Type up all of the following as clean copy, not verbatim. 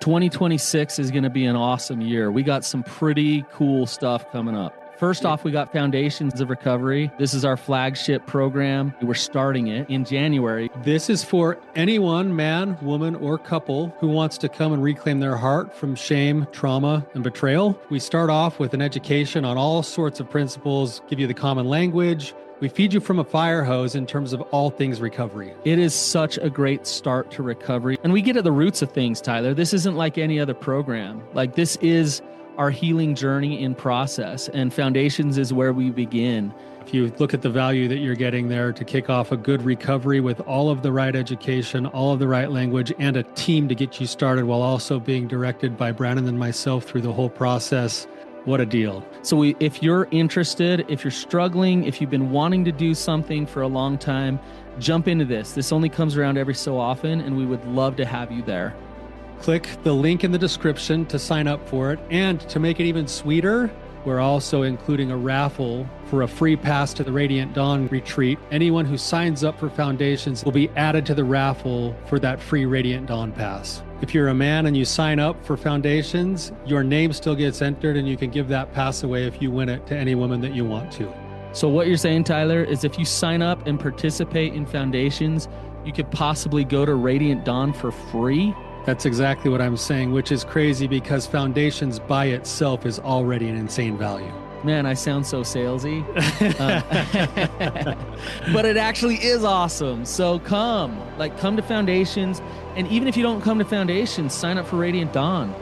2026 is going to be an awesome year. We got some pretty cool stuff coming up. First off, we got Foundations of Recovery. This is our flagship program. We're starting it in January. This is for anyone, man, woman, or couple who wants to come and reclaim their heart from shame, trauma, and betrayal. We start off with an education on all sorts of principles, give you the common language. We feed you from a fire hose in terms of all things recovery. It is such a great start to recovery. And we get at the roots of things, Tyler. This isn't like any other program. Like, this is our healing journey in process, and Foundations is where we begin. If you look at the value that you're getting there to kick off a good recovery with all of the right education, all of the right language, and a team to get you started while also being directed by Brannon and myself through the whole process, what a deal. So if you're interested, if you're struggling, if you've been wanting to do something for a long time, jump into this. This only comes around every so often, and we would love to have you there. Click the link in the description to sign up for it. And to make it even sweeter, we're also including a raffle for a free pass to the Radiant Dawn retreat. Anyone who signs up for Foundations will be added to the raffle for that free Radiant Dawn pass. If you're a man and you sign up for Foundations, your name still gets entered, and you can give that pass away if you win it to any woman that you want to. So what you're saying, Tyler, is if you sign up and participate in Foundations, you could possibly go to Radiant Dawn for free? That's exactly what I'm saying, which is crazy because Foundations by itself is already an insane value. Man, I sound so salesy. But it actually is awesome. So come to Foundations. And even if you don't come to Foundations, sign up for Radiant Dawn.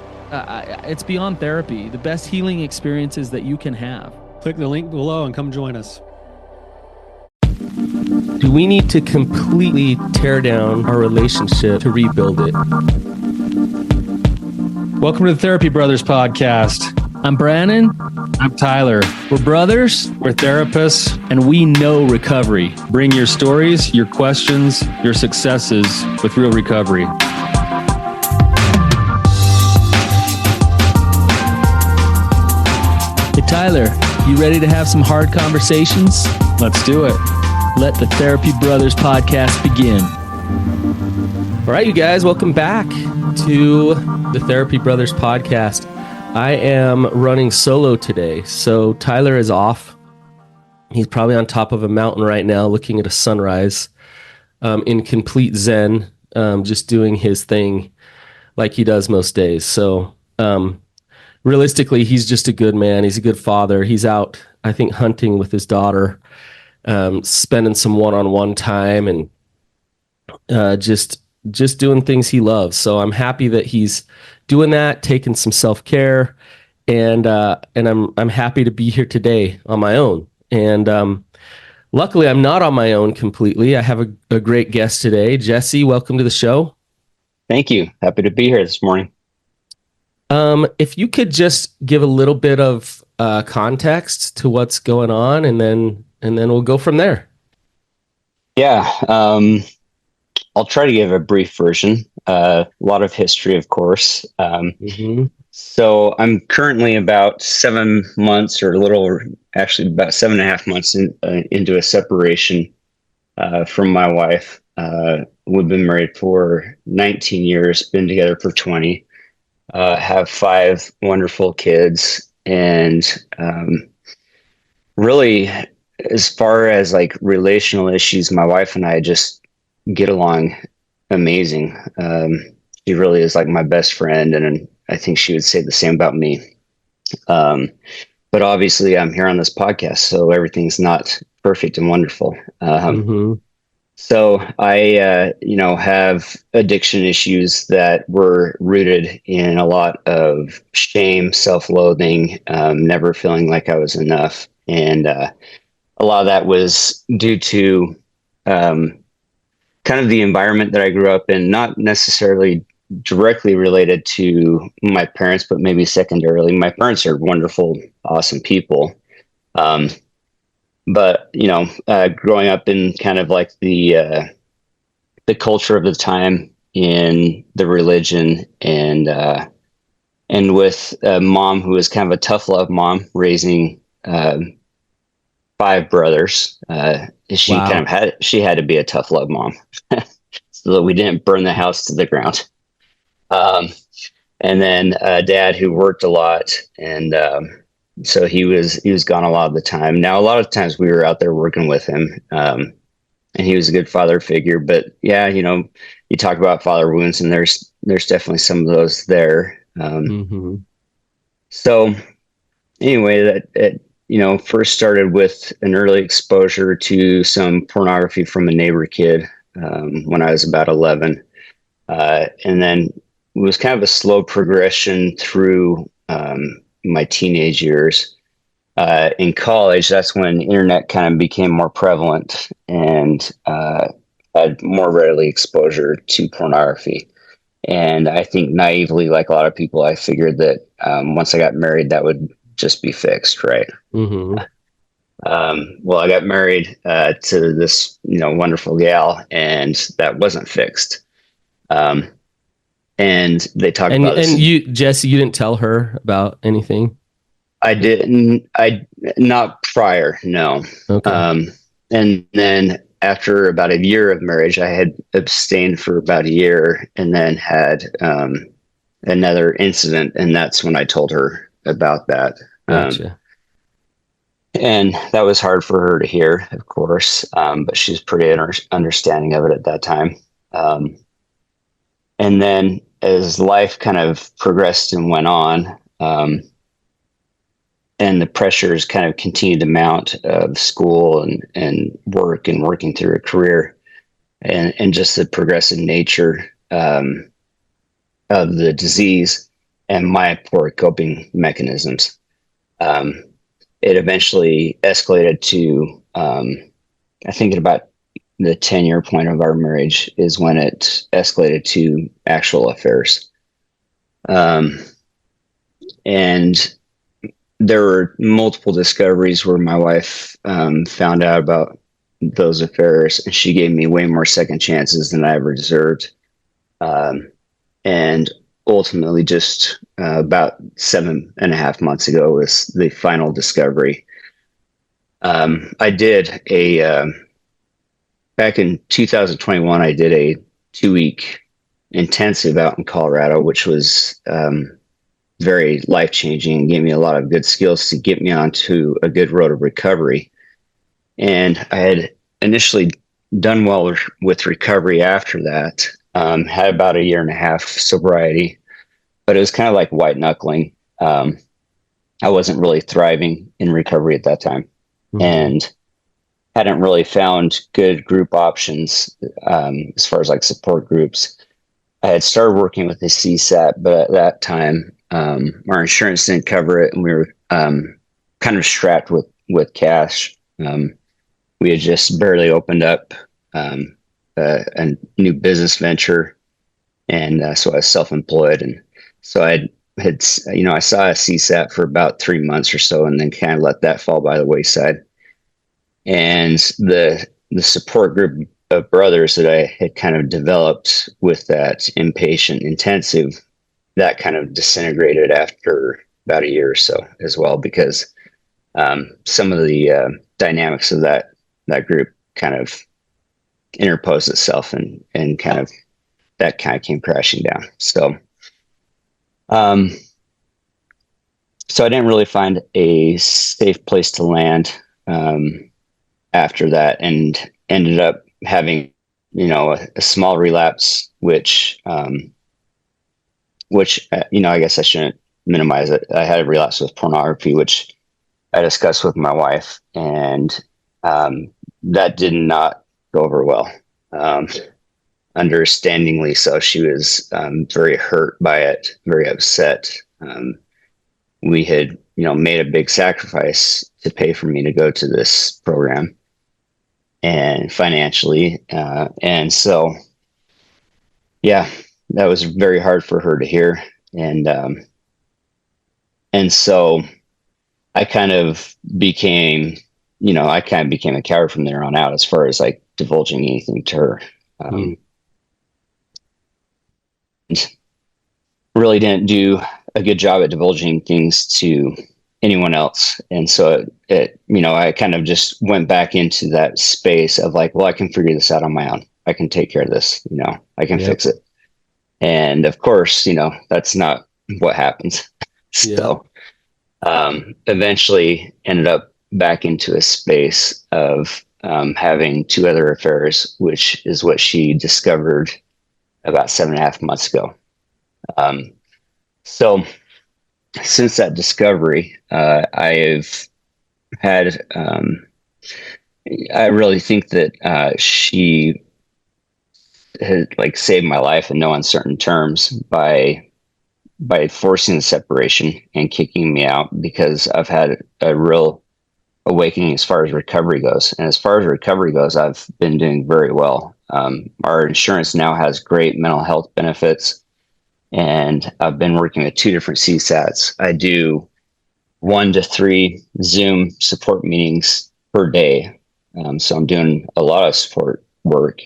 It's beyond therapy, the best healing experiences that you can have. Click the link below and come join us. Do we need to completely tear down our relationship to rebuild it? Welcome to the Therapy Brothers podcast. I'm Brannon. I'm Tyler. We're brothers. We're therapists. And we know recovery. Bring your stories, your questions, your successes with real recovery. Hey, Tyler, you ready to have some hard conversations? Let's do it. Let the Therapy Brothers podcast begin. All right, you guys, welcome back to the Therapy Brothers podcast. I am running solo today, so Tyler is off. He's probably on top of a mountain right now looking at a sunrise in complete zen, just doing his thing like he does most days. So realistically, he's just a good man. He's a good father. He's out, I think, hunting with his daughter, spending some one-on-one time and just doing things he loves. So I'm happy that he's doing that, taking some self-care, and I'm happy to be here today on my own. And luckily, I'm not on my own completely. I have a great guest today. Jesse, welcome to the show. Thank you. Happy to be here this morning. If you could just give a little bit of context to what's going on, and then we'll go from there. Yeah. I'll try to give a brief version. A lot of history, of course. So I'm currently about 7 months, or actually about 7.5 months into a separation from my wife. We've been married for 19 years, been together for 20, have 5 wonderful kids. And really, as far as like relational issues, my wife and I just get along amazing. She really is like my best friend, and I think she would say the same about me. But obviously I'm here on this podcast, so everything's not perfect and wonderful. So I, have addiction issues that were rooted in a lot of shame, self-loathing, never feeling like I was enough. And a lot of that was due to kind of the environment that I grew up in, not necessarily directly related to my parents, but maybe secondarily. My parents are wonderful, awesome people. But growing up in kind of like the culture of the time, in the religion, and with a mom who was kind of a tough love mom, raising 5 brothers. She had to be a tough love mom so that we didn't burn the house to the ground. And then a dad who worked a lot, and so he was gone a lot of the time. Now, a lot of times we were out there working with him, and he was a good father figure. But yeah, you talk about father wounds, and there's definitely some of those there. So anyway, that it first started with an early exposure to some pornography from a neighbor kid when I was about 11, and then it was kind of a slow progression through my teenage years. In college, that's when the internet kind of became more prevalent, and had more readily exposure to pornography. And I think naively, like a lot of people, I figured that once I got married, that would just be fixed, right? Well, I got married to this, wonderful gal, and that wasn't fixed. And they talked about this. And you, Jesse, you didn't tell her about anything? I didn't. Not prior, no. Okay. And then after about a year of marriage, I had abstained for about a year, and then had another incident, and that's when I told her about that. Gotcha. And that was hard for her to hear, of course, but she's pretty understanding of it at that time. And then as life kind of progressed and went on, and the pressures kind of continued to mount of school and work and working through a career, and just the progressive nature of the disease and my poor coping mechanisms, it eventually escalated to, I think at about the 10-year point of our marriage is when it escalated to actual affairs. And there were multiple discoveries where my wife found out about those affairs, and she gave me way more second chances than I ever deserved. And ultimately, just about 7.5 months ago was the final discovery. I did back in 2021, I did a 2-week intensive out in Colorado, which was very life-changing and gave me a lot of good skills to get me onto a good road of recovery. And I had initially done well with recovery after that, had about 1.5 years sobriety, but it was kind of like white knuckling. I wasn't really thriving in recovery at that time, and hadn't really found good group options as far as like support groups. I had started working with the CSAT, but at that time, our insurance didn't cover it, and we were kind of strapped with cash. We had just barely opened up a new business venture, and so I was self-employed, and so I saw a CSAT for about 3 months or so, and then kind of let that fall by the wayside. And the support group of brothers that I had kind of developed with that inpatient intensive, that kind of disintegrated after about 1 year or so as well, because some of the dynamics of that group kind of interposed itself, and kind of came crashing down. So so I didn't really find a safe place to land after that, and ended up having a small relapse, which I guess I shouldn't minimize it. I had a relapse with pornography, which I discussed with my wife, and that did not go over well. Understandingly so. She was very hurt by it, very upset. We had made a big sacrifice to pay for me to go to this program, and financially, and so yeah, that was very hard for her to hear, and so I kind of became a coward from there on out, as far as like divulging anything to her. Really didn't do a good job at divulging things to anyone else. And so I kind of just went back into that space of like, well, I can figure this out on my own. I can take care of this, I can fix it. And of course, that's not what happens. Yeah. So eventually ended up back into a space of having 2 other affairs, which is what she discovered about 7.5 months ago. So since that discovery, I've had, I really think that she has like saved my life in no uncertain terms by forcing the separation and kicking me out, because I've had a real awakening as far as recovery goes. And as far as recovery goes, I've been doing very well. Our insurance now has great mental health benefits, and I've been working with 2 different CSATs. I do 1 to 3 Zoom support meetings per day. So I'm doing a lot of support work.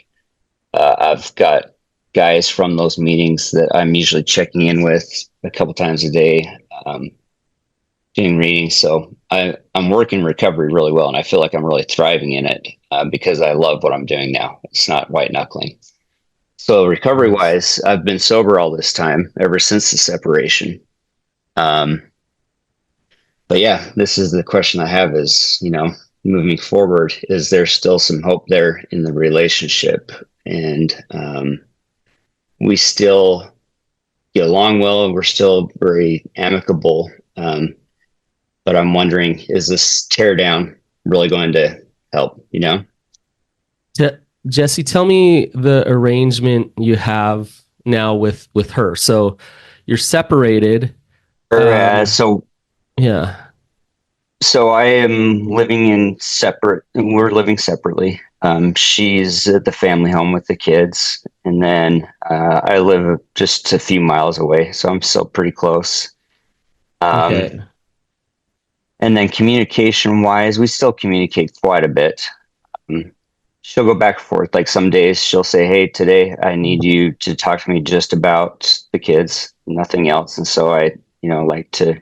I've got guys from those meetings that I'm usually checking in with a couple times a day, doing readings. So I'm working recovery really well, and I feel like I'm really thriving in it because I love what I'm doing now. It's not white knuckling. So recovery wise, I've been sober all this time, ever since the separation. But yeah, this is the question I have is, moving forward, is there still some hope there in the relationship? And we still get along well. We're still very amicable. But I'm wondering, is this teardown really going to help, Jesse, tell me the arrangement you have now with her. So you're separated. So yeah. So I am we're living separately. She's at the family home with the kids. And then I live just a few miles away. So I'm still pretty close. Okay. And then communication wise, we still communicate quite a bit. She'll go back and forth. Like some days she'll say, hey, today I need you to talk to me just about the kids, nothing else. And so I, like to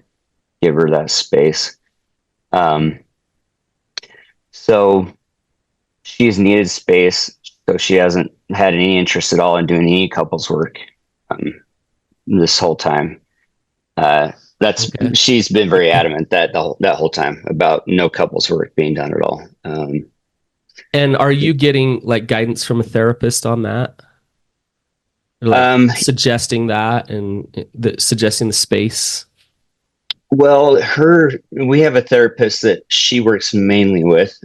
give her that space. So she's needed space. So she hasn't had any interest at all in doing any couples work this whole time. She's been very adamant that whole time about no couples work being done at all. And are you getting like guidance from a therapist on that? Suggesting that and suggesting the space? Well, we have a therapist that she works mainly with.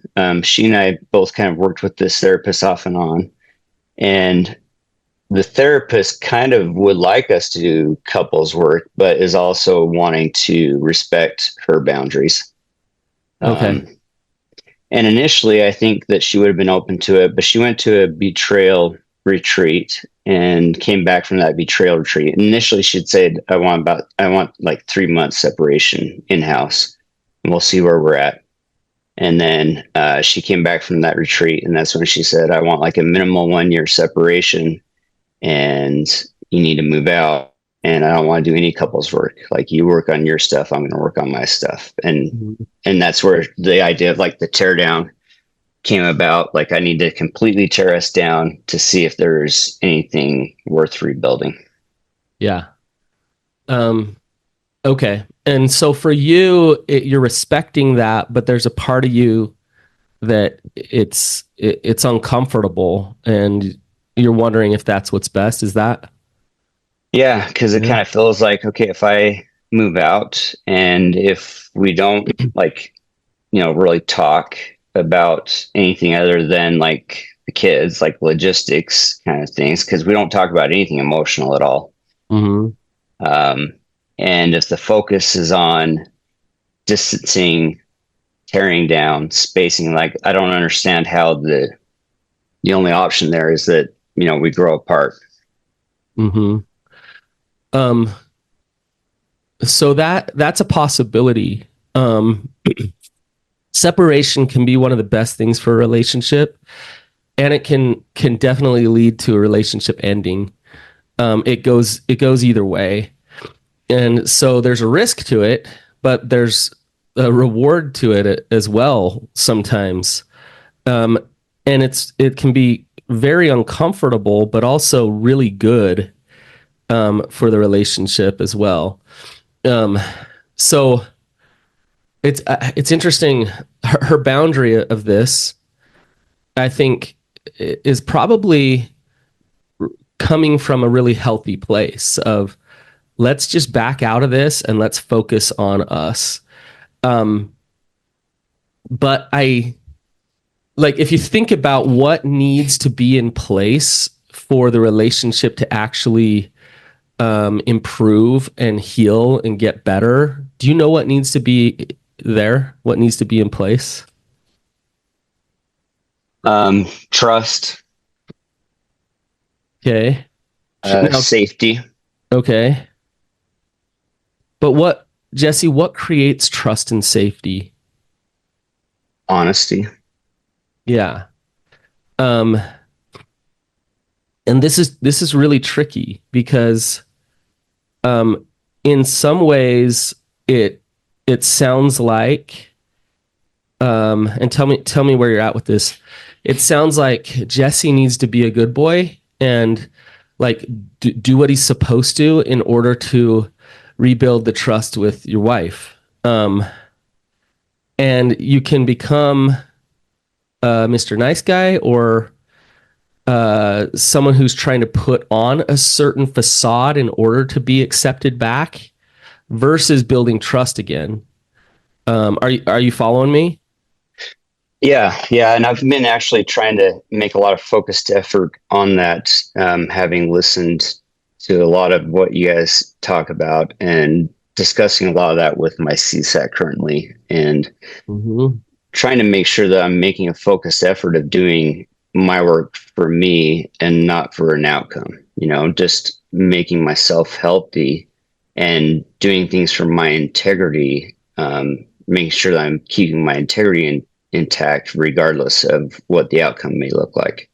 She and I both kind of worked with this therapist off and on. And the therapist kind of would like us to do couples work, but is also wanting to respect her boundaries. Okay. And initially, I think that she would have been open to it, but she went to a betrayal retreat and came back from that betrayal retreat. And initially, she'd said, I want like 3 months separation in-house, and we'll see where we're at. And then she came back from that retreat, and that's when she said, I want like a minimal 1 year separation, and you need to move out. And I don't want to do any couples work. Like, you work on your stuff, I'm going to work on my stuff. And that's where the idea of like the tear down came about. Like, I need to completely tear us down to see if there's anything worth rebuilding. Yeah. Okay. And so for you, you're respecting that, but there's a part of you that it's uncomfortable, and you're wondering if that's what's best. Is that? Yeah, because it kind of feels like, okay, if I move out and if we don't really talk about anything other than like the kids, like logistics kind of things, because we don't talk about anything emotional at all. And if the focus is on distancing, tearing down, spacing, like, I don't understand how the only option there is that, we grow apart. So that's a possibility. Separation can be one of the best things for a relationship, and it can definitely lead to a relationship ending. It goes either way. And so there's a risk to it, but there's a reward to it as well sometimes. And it can be very uncomfortable, but also really good. for the relationship as well. So it's interesting. Her boundary of this, I think, is probably coming from a really healthy place of, let's just back out of this and let's focus on us. But if you think about what needs to be in place for the relationship to actually improve and heal and get better, do you know what needs to be there? What needs to be in place? Trust. Okay. Safety. Okay. But Jesse, what creates trust and safety? Honesty. Yeah. And this is really tricky because in some ways it sounds like and tell me where you're at with this. It sounds like Jesse needs to be a good boy and do what he's supposed to in order to rebuild the trust with your wife. And you can become Mr. Nice Guy or someone who's trying to put on a certain facade in order to be accepted back versus building trust again. Are you following me? Yeah. And I've been actually trying to make a lot of focused effort on that, having listened to a lot of what you guys talk about and discussing a lot of that with my CSAT currently, and trying to make sure that I'm making a focused effort of doing my work for me and not for an outcome, just making myself healthy and doing things for my integrity, making sure that I'm keeping my integrity intact regardless of what the outcome may look like.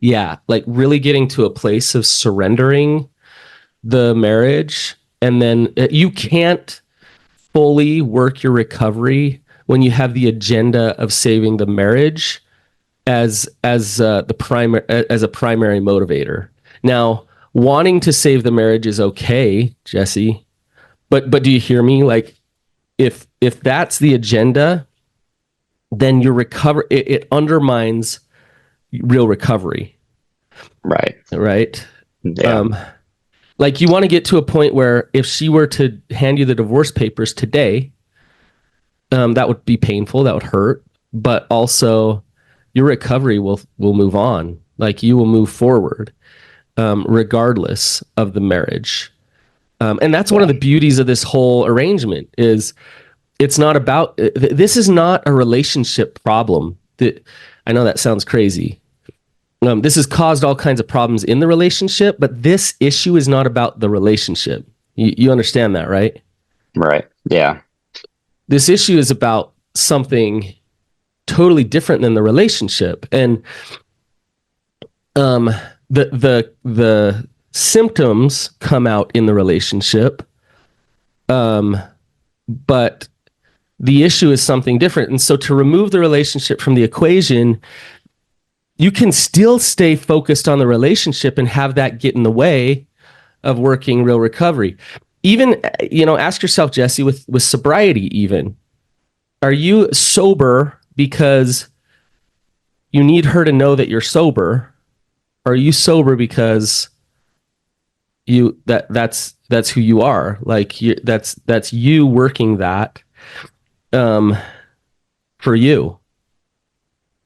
Yeah, really getting to a place of surrendering the marriage. And then you can't fully work your recovery when you have the agenda of saving the marriage as a primary motivator. Now, wanting to save the marriage is okay, Jesse, but do you hear me? If that's the agenda, then your it undermines real recovery. Right. Yeah. You want to get to a point where if she were to hand you the divorce papers today, that would be painful, that would hurt, but also your recovery will move on. You will move forward, regardless of the marriage. And that's one of the beauties of this whole arrangement is it's not about, this is not a relationship problem. I know that sounds crazy. This has caused all kinds of problems in the relationship, but this issue is not about the relationship. You understand that, right? Right. Yeah. This issue is about something totally different than the relationship. And the symptoms come out in the relationship, but the issue is something different. And so to remove the relationship from the equation, you can still stay focused on the relationship and have that get in the way of working real recovery. Even, ask yourself, Jesse, with sobriety even, are you sober because you need her to know that you're sober? Or are you sober because that's who you are? That's you working that for you.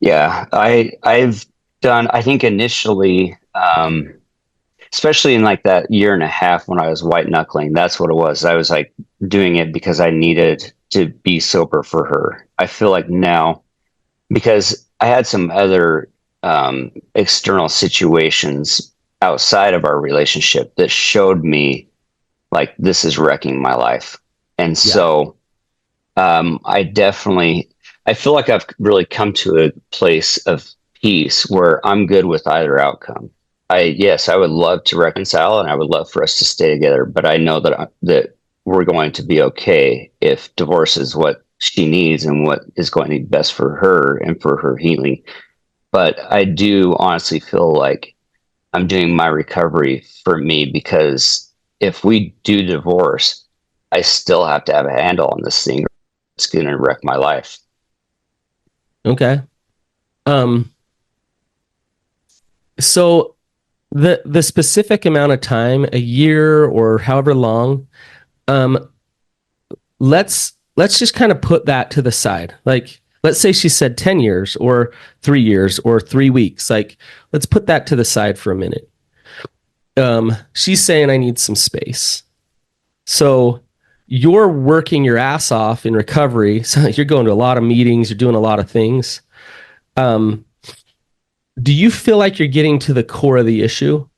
Yeah, I've done, I think initially, especially in that year and a half when I was white knuckling, that's what it was. I was doing it because I needed to be sober for her. I feel like now, because I had some other external situations outside of our relationship that showed me this is wrecking my life. And so I feel like I've really come to a place of peace where I'm good with either outcome. I would love to reconcile and I would love for us to stay together, but I know that we're going to be okay if divorce is what she needs and what is going to be best for her and for her healing. But I do honestly feel like I'm doing my recovery for me, because if we do divorce, I still have to have a handle on this thing. It's going to wreck my life. Okay. So the specific amount of time, a year or however long, let's just kind of put that to the side. Like, let's say she said 10 years or 3 years or 3 weeks. Like, let's put that to the side for a minute. She's saying I need some space. So you're working your ass off in recovery. So you're going to a lot of meetings, you're doing a lot of things. Do you feel like you're getting to the core of the issue?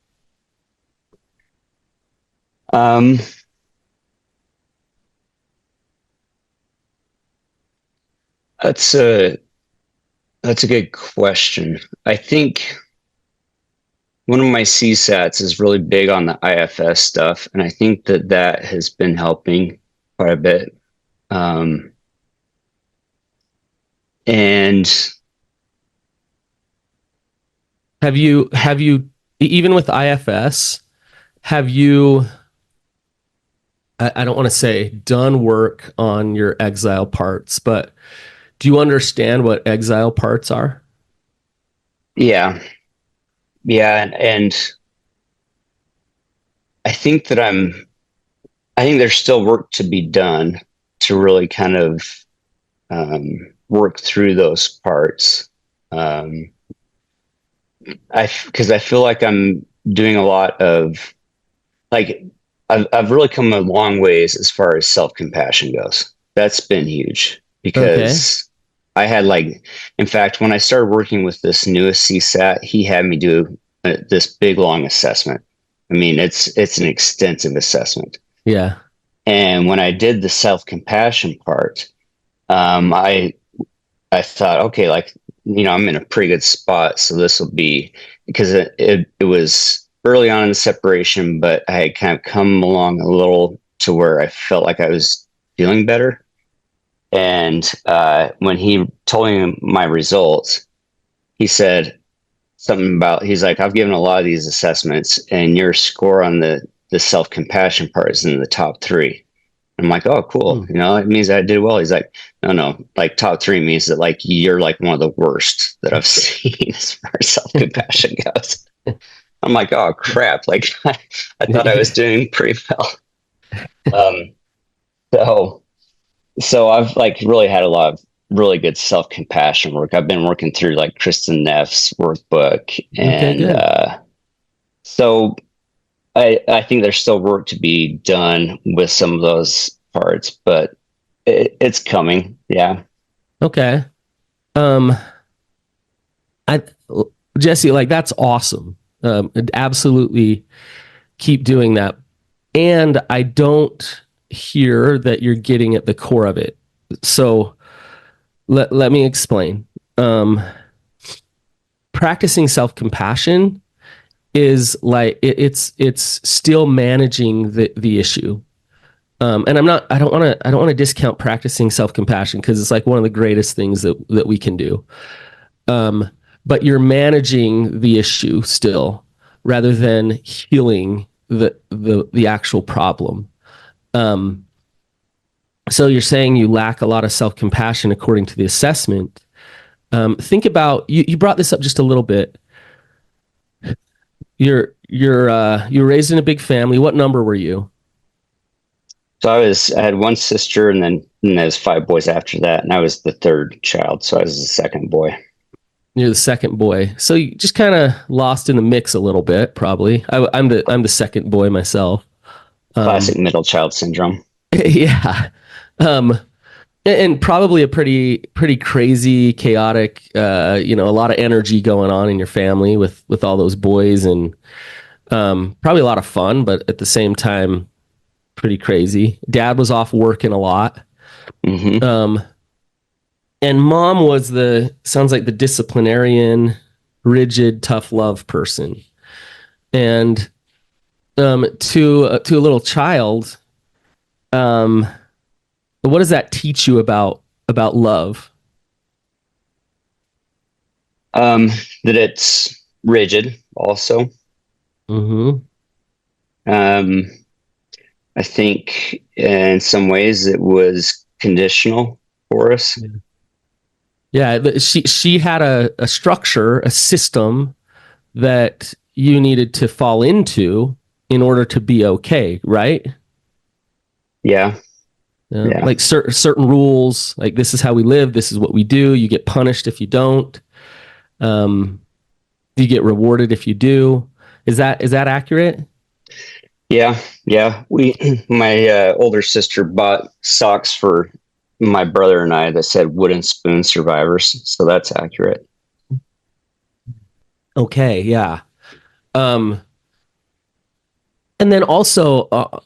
That's a good question. I think one of my CSATs is really big on the IFS stuff, and I think that has been helping quite a bit. And have you even with IFS, have you, I don't want to say done work on your exile parts, but do you understand what exile parts are? Yeah. And I think there's still work to be done to really kind of work through those parts. Because I feel like I'm doing a lot of, like, I've really come a long ways as far as self-compassion goes. That's been huge, because I had, like, in fact, when I started working with this newest CSAT, he had me do this big long assessment. I mean, it's an extensive assessment. Yeah. And when I did the self-compassion part, I thought, okay, like, I'm in a pretty good spot. So this will be, because it was early on in the separation, but I had kind of come along a little to where I felt like I was feeling better. And when he told me my results, he said something about, he's like, I've given a lot of these assessments, and your score on the self-compassion part is in the top 3. I'm like, oh, cool. It means I did well. He's like, no, like top 3 means that, like, you're like one of the worst that I've seen as far as self-compassion goes. I'm like, oh crap. Like, I thought I was doing pretty well. So I've, like, really had a lot of really good self-compassion work. I've been working through, like, Kristen Neff's workbook. And so I think there's still work to be done with some of those parts, but it's coming. Yeah. Okay. Jesse, like, that's awesome. Absolutely keep doing that. And I don't hear that you're getting at the core of it. So let me explain. Practicing self-compassion is like, it's still managing the issue. And I don't want to discount practicing self-compassion, because it's like one of the greatest things that we can do. But you're managing the issue still, rather than healing the actual problem. So you're saying you lack a lot of self-compassion according to the assessment. Think about, you brought this up just a little bit. You're raised in a big family. What number were you? So I had one sister, and then there's 5 boys after that, and I was the 3rd child, so I was the 2nd boy. You're the 2nd boy, so you just kind of lost in the mix a little bit, probably. I'm the 2nd boy myself. Classic middle child syndrome. Yeah, and probably a pretty crazy, chaotic, a lot of energy going on in your family with all those boys, and probably a lot of fun, but at the same time, pretty crazy. Dad was off working a lot. Mm-hmm. And mom was sounds like the disciplinarian, rigid, tough love person. And to a little child, what does that teach you about love? That it's rigid also. Mm-hmm. Um, I think in some ways it was conditional for us. Yeah, she had a structure, a system that you needed to fall into in order to be okay, right? Yeah. Yeah. Yeah. Like certain rules, like this is how we live, this is what we do. You get punished if you don't. Um, you get rewarded if you do. Is that accurate? Yeah. Yeah. My older sister bought socks for my brother and I that said wooden spoon survivors. So that's accurate. Okay, yeah. Um, and then also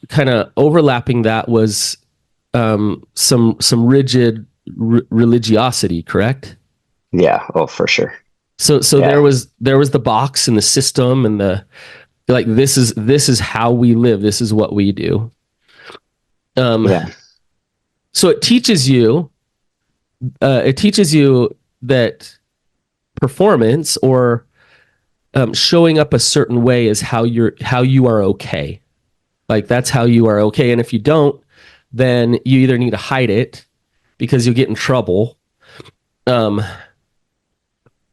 kind of overlapping that was some rigid religiosity, correct? Yeah. Oh, for sure. So Yeah. there was the box and the system and the like this is how we live, this is what we do. Um, Yeah. so it teaches you that performance or showing up a certain way is how you are okay. Like that's how you are okay, and if you don't, then you either need to hide it because you'll get in trouble, um,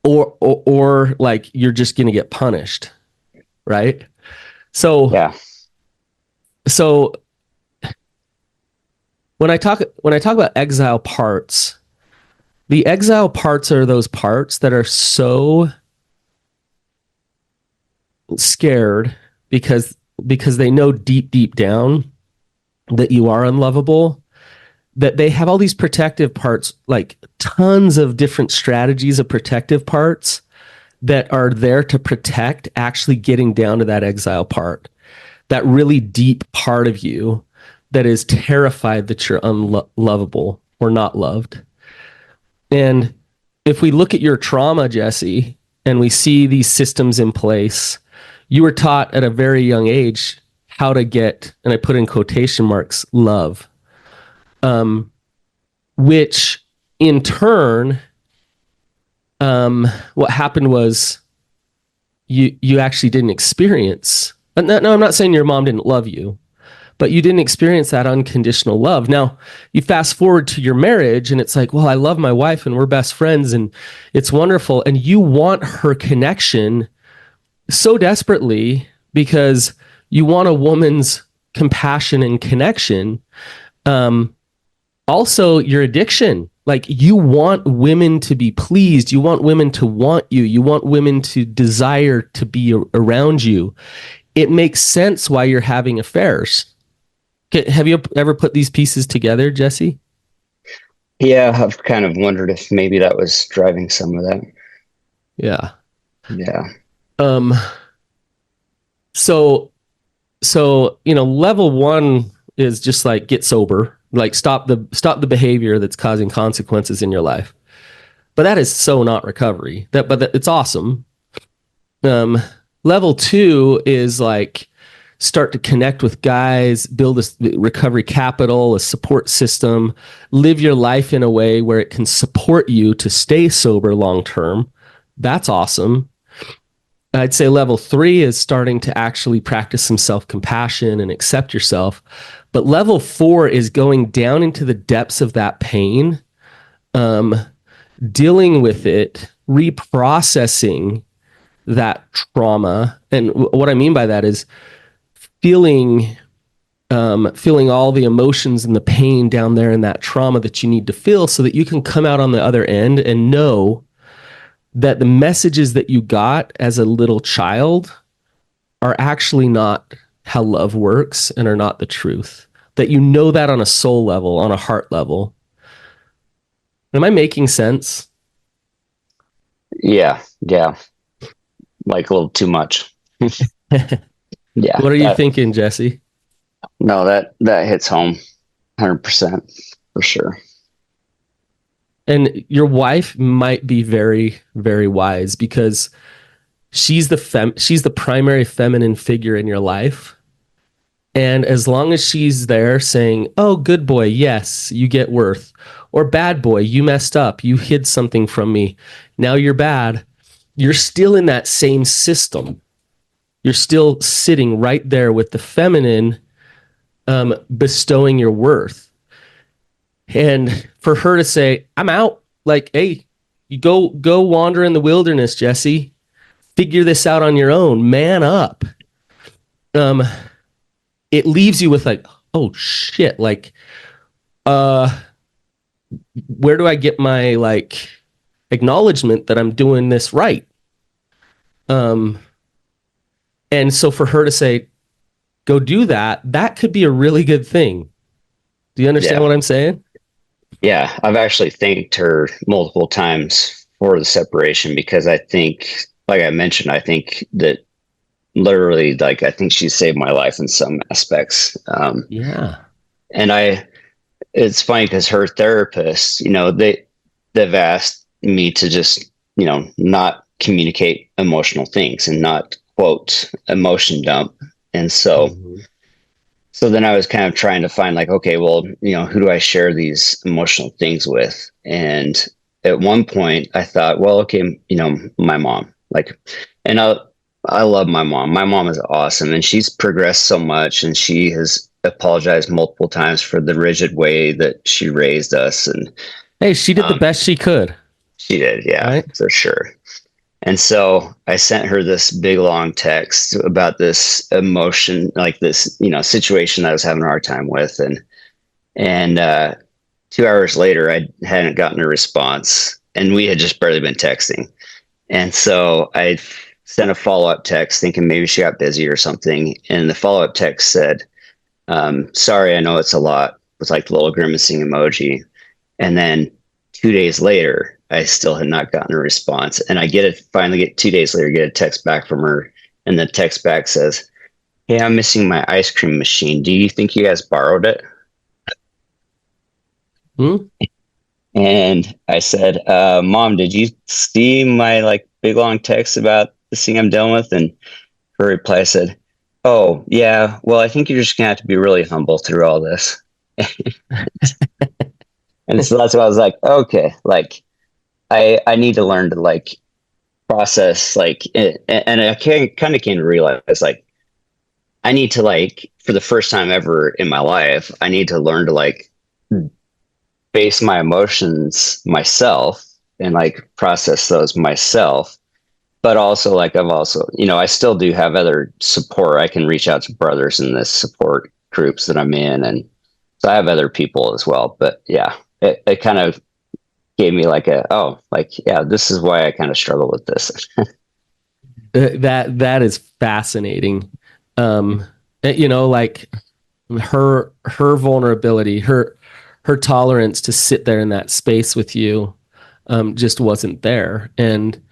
or like you're just gonna get punished, right? So Yeah. so when I talk about exile parts, the exile parts are those parts that are so scared because they know deep down that you are unlovable, that they have all these protective parts, like tons of different strategies of protective parts that are there to protect actually getting down to that exile part, that really deep part of you that is terrified that you're unlovable or not loved. And if we look at your trauma, Jesse, and we see these systems in place, you were taught at a very young age how to get, and I put in quotation marks, love, which in turn, what happened was you actually didn't experience. No, I'm not saying your mom didn't love you, but you didn't experience that unconditional love. Now, you fast forward to your marriage and it's like, well, I love my wife and we're best friends and it's wonderful. And you want her connection so desperately because you want a woman's compassion and connection. Also, your addiction. Like you want women to be pleased. You want women to want you. You want women to desire to be around you. It makes sense why you're having affairs. Have you ever put these pieces together, Jesse? Yeah. I've kind of wondered if maybe that was driving some of that. Yeah. Yeah. Um. So level one is just like get sober, like stop the behavior that's causing consequences in your life. But that is so not recovery. It's awesome. Um. Level two is like start to connect with guys, build a recovery capital, a support system, live your life in a way where it can support you to stay sober long term. That's awesome. I'd say level three is starting to actually practice some self compassion and accept yourself. But level four is going down into the depths of that pain, um, dealing with it, reprocessing that trauma. And what I mean by that is feeling feeling all the emotions and the pain down there in that trauma that you need to feel so that you can come out on the other end and know that the messages that you got as a little child are actually not how love works and are not the truth. That you know that on a soul level, on a heart level. Am I making sense? Yeah. Yeah. Like a little too much. Yeah. What are you thinking, Jesse? No, that hits home 100% for sure. And your wife might be very, very wise because she's the primary feminine figure in your life. And as long as she's there saying, "Oh, good boy, yes, you get worth," or "Bad boy, you messed up, you hid something from me, now you're bad," you're still in that same system. you're still sitting right there with the feminine, bestowing your worth. And for her to say, I'm out, like, hey, you go wander in the wilderness, Jesse, figure this out on your own, man up. It leaves you with like, oh shit, like, where do I get my like acknowledgement that I'm doing this right? And so for her to say, go do that, that could be a really good thing. Do you understand what I'm saying? Yeah, I've actually thanked her multiple times for the separation, because I think, like I mentioned, I think that literally, like, I think she saved my life in some aspects. And it's funny because her therapist, they've asked me to just, not communicate emotional things and not quote emotion dump. And so then I was kind of trying to find like, okay, well, who do I share these emotional things with? And at one point I thought, well, okay, my mom, like, and I love my mom. My mom is awesome, and she's progressed so much, and she has apologized multiple times for the rigid way that she raised us. And hey, she did the best she could. She did. Yeah, right? For sure. And so I sent her this big long text about this emotion, like this, situation that I was having a hard time with. And 2 hours later, I hadn't gotten a response, and we had just barely been texting. And so I sent a follow-up text thinking maybe she got busy or something. And the follow-up text said, sorry, I know it's a lot, with like the little grimacing emoji. And then 2 days later, I still had not gotten a response. And I finally get 2 days later, get a text back from her. And the text back says, hey, I'm missing my ice cream machine. Do you think you guys borrowed it? And I said, Mom, did you see my like big long text about the thing I'm dealing with? And her reply said, oh, yeah, well, I think you're just going to have to be really humble through all this. And so that's why I was like, okay, like, I need to learn to like process, like, and I kind of came to realize like, I need to like, for the first time ever in my life, I need to learn to like face my emotions myself and like process those myself. But also like, I still do have other support. I can reach out to brothers in this support groups that I'm in. And so I have other people as well, but yeah, it kind of gave me like this is why I kind of struggle with this. That is fascinating. Like her vulnerability, her tolerance to sit there in that space with you, just wasn't there. And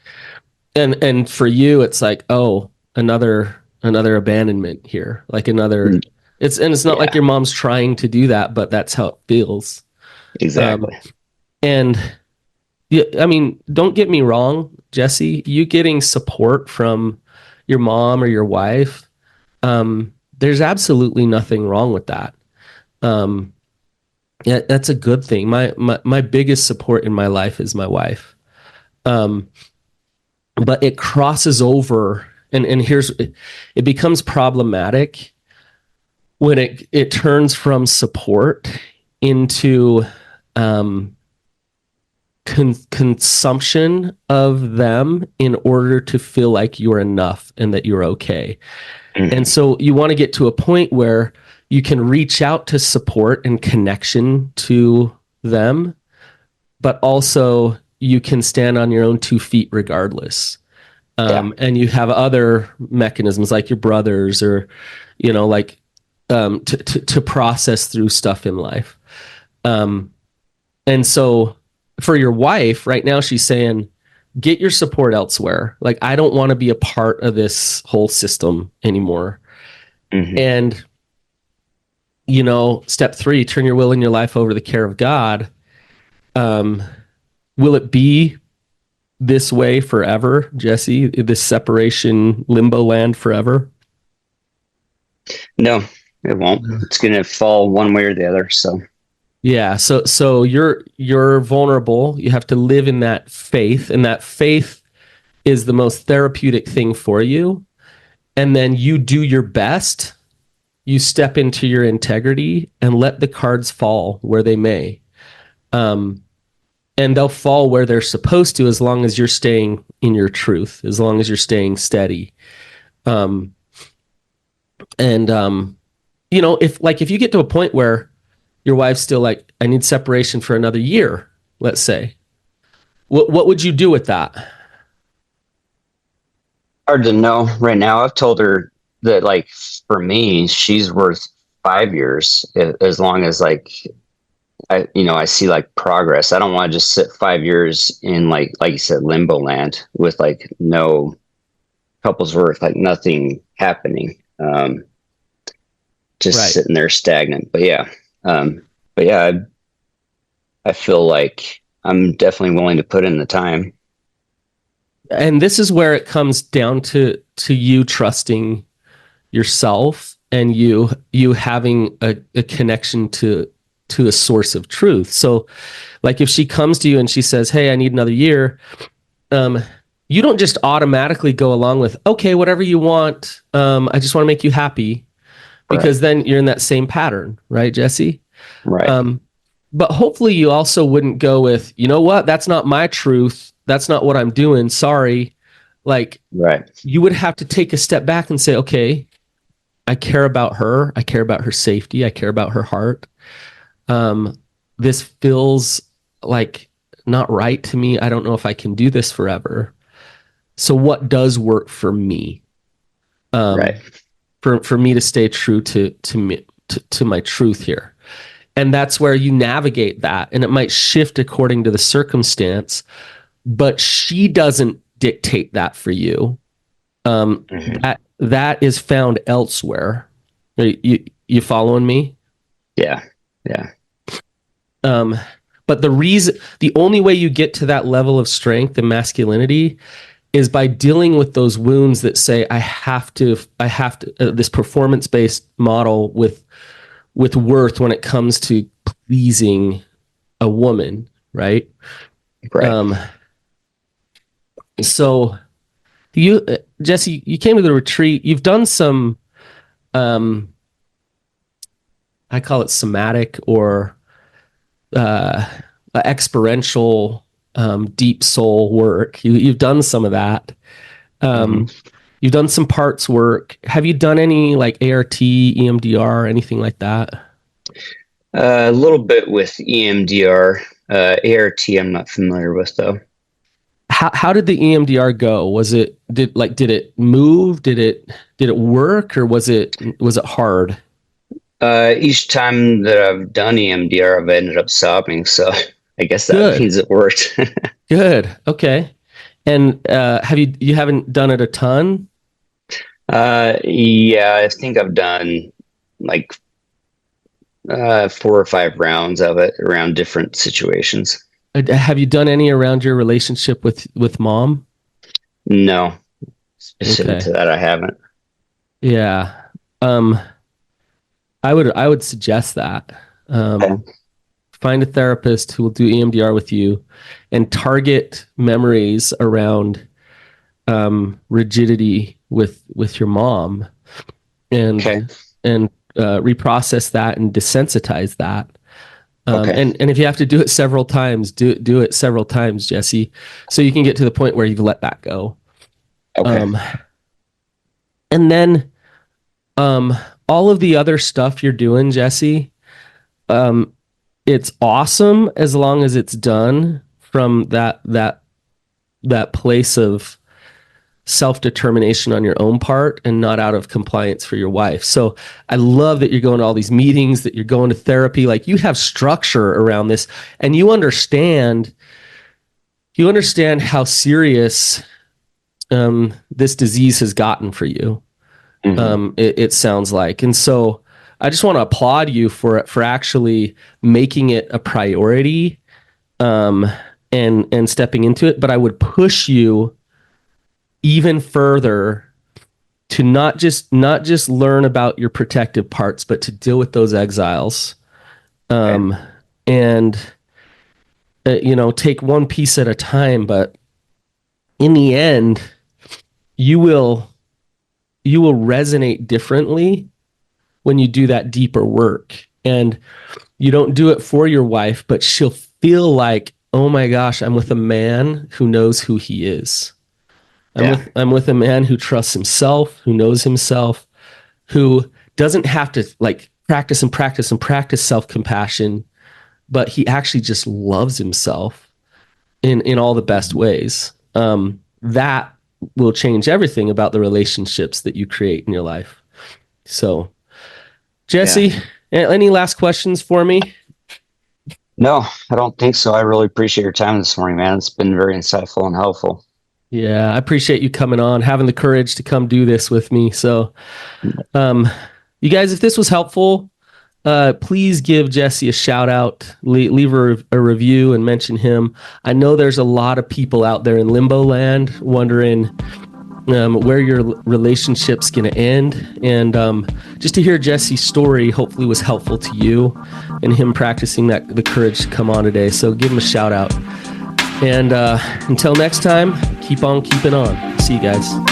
for you, it's like, oh, another abandonment here, like another. It's not like your mom's trying to do that, but that's how it feels. Exactly. And yeah, I mean, don't get me wrong, Jesse, you getting support from your mom or your wife, there's absolutely nothing wrong with that. Yeah, that's a good thing. My biggest support in my life is my wife. But it crosses over, and it becomes problematic when it turns from support into consumption of them in order to feel like you're enough and that you're okay. Mm-hmm. And so you want to get to a point where you can reach out to support and connection to them, but also you can stand on your own 2 feet regardless. And you have other mechanisms like your brothers or, to process through stuff in life. And so for your wife right now, she's saying, get your support elsewhere. Like, I don't want to be a part of this whole system anymore. Mm-hmm. And, step 3, turn your will and your life over to the care of God. Will it be this way forever, Jesse? This separation limbo land forever? No, it won't. It's going to fall one way or the other. So. Yeah. So you're vulnerable. You have to live in that faith, and that faith is the most therapeutic thing for you. and then you do your best. You step into your integrity and let the cards fall where they may. And they'll fall where they're supposed to, as long as you're staying in your truth, as long as you're staying steady. If you get to a point where your wife's still like, I need separation for another year, let's say, what would you do with that? Hard to know right now. I've told her that, like, for me, she's worth 5 years, as long as, like, I see like progress. I don't want to just sit 5 years in, like you said, limbo land with like no couples worth, like nothing happening. Just Right. sitting there stagnant. But yeah, I feel like I'm definitely willing to put in the time. And this is where it comes down to you trusting yourself, and you having a connection to a source of truth. So like if she comes to you and she says, hey, I need another year, you don't just automatically go along with, okay, whatever you want. I just want to make you happy, because then you're in that same pattern, right, Jesse? Right. But hopefully you also wouldn't go with, you know what, that's not my truth. That's not what I'm doing. Sorry. Like, right. You would have to take a step back and say, okay, I care about her. I care about her safety. I care about her heart. This feels like not right to me. I don't know if I can do this forever. So what does work for me? Right. For me to stay true to me, to my truth here. And that's where you navigate that. And it might shift according to the circumstance, but she doesn't dictate that for you. That is found elsewhere. You following me? Yeah. But the only way you get to that level of strength and masculinity is by dealing with those wounds that say, I have to, this performance-based model with worth when it comes to pleasing a woman, right? Right. So you, Jesse, you came to the retreat. You've done some, I call it somatic or experiential, deep soul work. You've done some of that. You've done some parts work. Have you done any like ART, EMDR, anything like that? A little bit with EMDR. ART, I'm not familiar with though. How did the EMDR go? Did it move? Did it work, or was it hard? Each time that I've done EMDR, I've ended up sobbing. So I guess that means it worked. Good. Okay. And you haven't done it a ton? Yeah, I think I've done like 4 or 5 rounds of it around different situations. Have you done any around your relationship with mom? No, specific to that, I haven't. Yeah. I would suggest that. Find a therapist who will do EMDR with you and target memories around rigidity with your mom, and reprocess that and desensitize that. And if you have to do it several times, do it several times, Jesse, so you can get to the point where you've let that go. And then all of the other stuff you're doing, Jesse, it's awesome as long as it's done from that place of self-determination on your own part and not out of compliance for your wife. So I love that you're going to all these meetings, that you're going to therapy. Like, you have structure around this, and you understand how serious this disease has gotten for you. It sounds like. And so I just want to applaud you for actually making it a priority, and stepping into it. But I would push you even further to not just learn about your protective parts, but to deal with those exiles, and take one piece at a time. But in the end, you will you will resonate differently when you do that deeper work. And you don't do it for your wife, but she'll feel like, oh my gosh, I'm with a man who knows who he is. I'm with a man who trusts himself, who knows himself, who doesn't have to like practice and practice and practice self-compassion, but he actually just loves himself in all the best ways. That will change everything about the relationships that you create in your life. So, Jesse, any last questions for me? No, I don't think so. I really appreciate your time this morning, man. It's been very insightful and helpful. Yeah, I appreciate you coming on, having the courage to come do this with me. So, you guys, if this was helpful, please give Jesse a shout out, leave a review and mention him. I know there's a lot of people out there in limbo land wondering where your relationship's going to end. And just to hear Jesse's story hopefully was helpful to you and him practicing the courage to come on today. So give him a shout out. And until next time, keep on keeping on. See you guys.